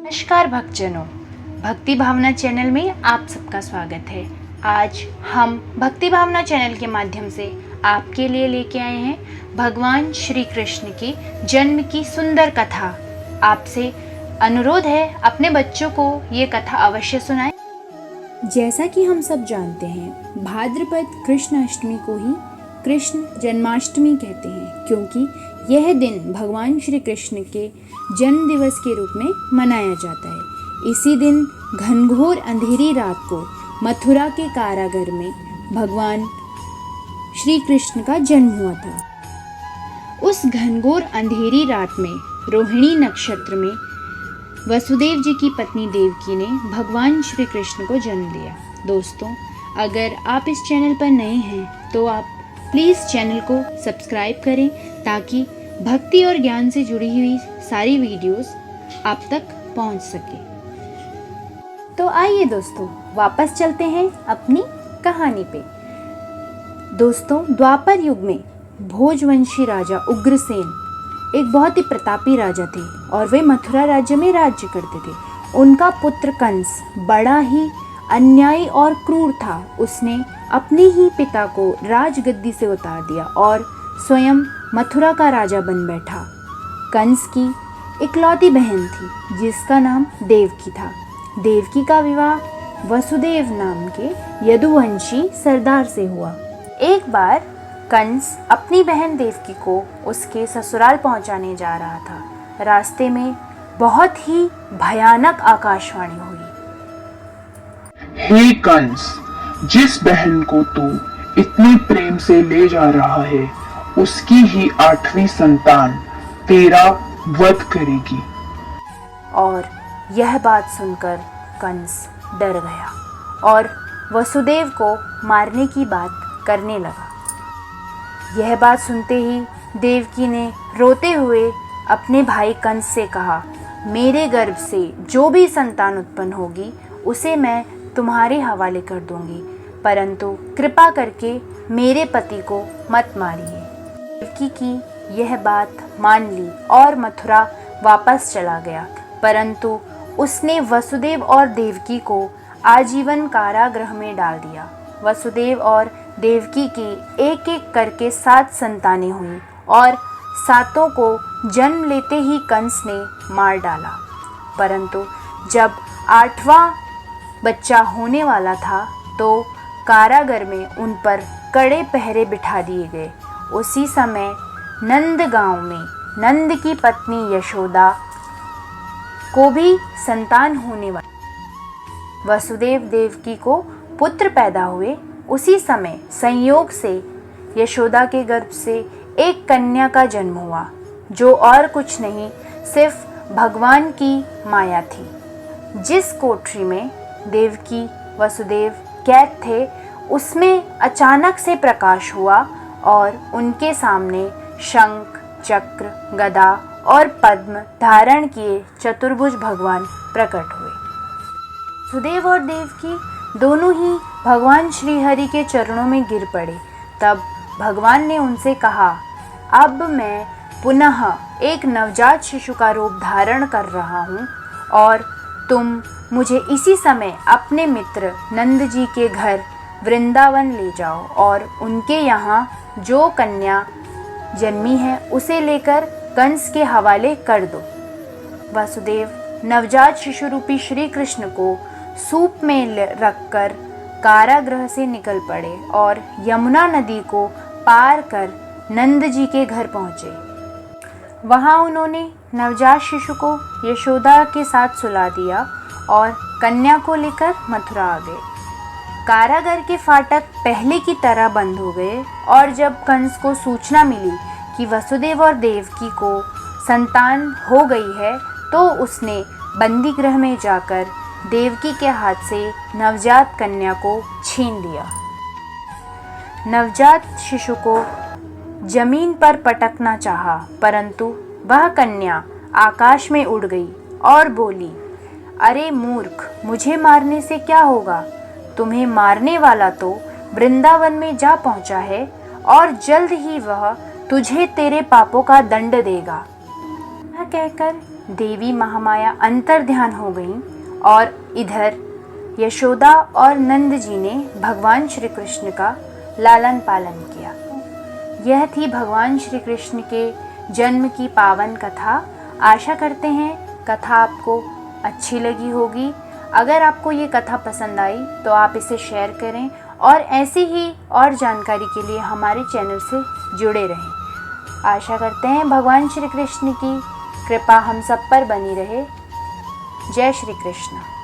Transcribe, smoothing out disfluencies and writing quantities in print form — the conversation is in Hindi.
नमस्कार भक्तजनों, भक्ति भावना चैनल में आप सबका स्वागत है। आज हम भक्ति भावना चैनल के माध्यम से आपके लिए लेके आए हैं भगवान श्री कृष्ण की जन्म की सुंदर कथा। आपसे अनुरोध है अपने बच्चों को ये कथा अवश्य सुनाएं। जैसा कि हम सब जानते हैं, भाद्रपद कृष्ण अष्टमी को ही कृष्ण जन्माष्टमी कहते हैं, क्योंकि यह दिन भगवान श्री कृष्ण के जन्म दिवस के रूप में मनाया जाता है। इसी दिन घनघोर अंधेरी रात को मथुरा के कारागार में भगवान श्री कृष्ण का जन्म हुआ था। उस घनघोर अंधेरी रात में रोहिणी नक्षत्र में वसुदेव जी की पत्नी देवकी ने भगवान श्री कृष्ण को जन्म दिया। दोस्तों, अगर आप इस चैनल पर नए हैं तो आप प्लीज़ चैनल को सब्सक्राइब करें ताकि भक्ति और ज्ञान से जुड़ी हुई सारी वीडियोस आप तक पहुंच सके। तो आइए दोस्तों, वापस चलते हैं अपनी कहानी पे। दोस्तों, द्वापर युग में भोजवंशी राजा उग्रसेन एक बहुत ही प्रतापी राजा थे और वे मथुरा राज्य में राज्य करते थे। उनका पुत्र कंस बड़ा ही अन्यायी और क्रूर था। उसने अपने ही पिता को राजगद्दी से उतार दिया और स्वयं मथुरा का राजा बन बैठा। कंस की इकलौती बहन थी जिसका नाम देवकी था। देवकी का विवाह वसुदेव नाम के यदुवंशी सरदार से हुआ। एक बार कंस अपनी बहन देवकी को उसके ससुराल पहुंचाने जा रहा था। रास्ते में बहुत ही भयानक आकाशवाणी हुई। हे कंस, जिस बहन को तू इतने प्रेम से ले जा रहा है उसकी ही 8वीं संतान तेरा वध करेगी। और यह बात सुनकर कंस डर गया और वसुदेव को मारने की बात करने लगा। यह बात सुनते ही देवकी ने रोते हुए अपने भाई कंस से कहा, मेरे गर्भ से जो भी संतान उत्पन्न होगी उसे मैं तुम्हारे हवाले कर दूंगी, परंतु कृपा करके मेरे पति को मत मारिए। देवकी की यह बात मान ली और मथुरा वापस चला गया, परंतु उसने वसुदेव और देवकी को आजीवन कारागृह में डाल दिया। वसुदेव और देवकी की एक एक करके 7 संतानें हुई और 7 को जन्म लेते ही कंस ने मार डाला। परंतु जब 8वां बच्चा होने वाला था तो कारागार में उन पर कड़े पहरे बिठा दिए गए। उसी समय नंद गांव में नंद की पत्नी यशोदा को भी संतान होने वाली। वसुदेव देवकी को पुत्र पैदा हुए। उसी समय संयोग से यशोदा के गर्भ से एक कन्या का जन्म हुआ, जो और कुछ नहीं सिर्फ भगवान की माया थी। जिस कोठरी में देवकी वसुदेव कैद थे उसमें अचानक से प्रकाश हुआ और उनके सामने शंख, चक्र, गदा और पद्म धारण किए चतुर्भुज भगवान प्रकट हुए। वसुदेव और देवकी दोनों ही भगवान श्री हरि के चरणों में गिर पड़े। तब भगवान ने उनसे कहा, अब मैं पुनः एक नवजात शिशु का रूप धारण कर रहा हूँ और तुम मुझे इसी समय अपने मित्र नंद जी के घर वृंदावन ले जाओ और उनके यहाँ जो कन्या जन्मी है उसे लेकर कंस के हवाले कर दो। वसुदेव नवजात शिशु रूपी श्री कृष्ण को सूप में रखकर कारागृह से निकल पड़े और यमुना नदी को पार कर नंद जी के घर पहुँचे। वहाँ उन्होंने नवजात शिशु को यशोदा के साथ सुला दिया और कन्या को लेकर मथुरा आ गए। कारागार के फाटक पहले की तरह बंद हो गए और जब कंस को सूचना मिली कि वसुदेव और देवकी को संतान हो गई है तो उसने बंदी गृह में जाकर देवकी के हाथ से नवजात कन्या को छीन लिया। नवजात शिशु को जमीन पर पटकना चाहा, परंतु वह कन्या आकाश में उड़ गई और बोली, अरे मूर्ख, मुझे मारने से क्या होगा? तुम्हें मारने वाला तो वृंदावन में जा पहुंचा है और जल्द ही वह तुझे तेरे पापों का दंड देगा। यह कहकर देवी महामाया अंतर्ध्यान हो गईं और इधर यशोदा और नंद जी ने भगवान श्री कृष्ण का लालन पालन किया। यह थी भगवान श्री कृष्ण के जन्म की पावन कथा। आशा करते हैं कथा आपको अच्छी लगी होगी। अगर आपको ये कथा पसंद आई तो आप इसे शेयर करें और ऐसी ही और जानकारी के लिए हमारे चैनल से जुड़े रहें। आशा करते हैं भगवान श्री कृष्ण की कृपा हम सब पर बनी रहे। जय श्री कृष्ण।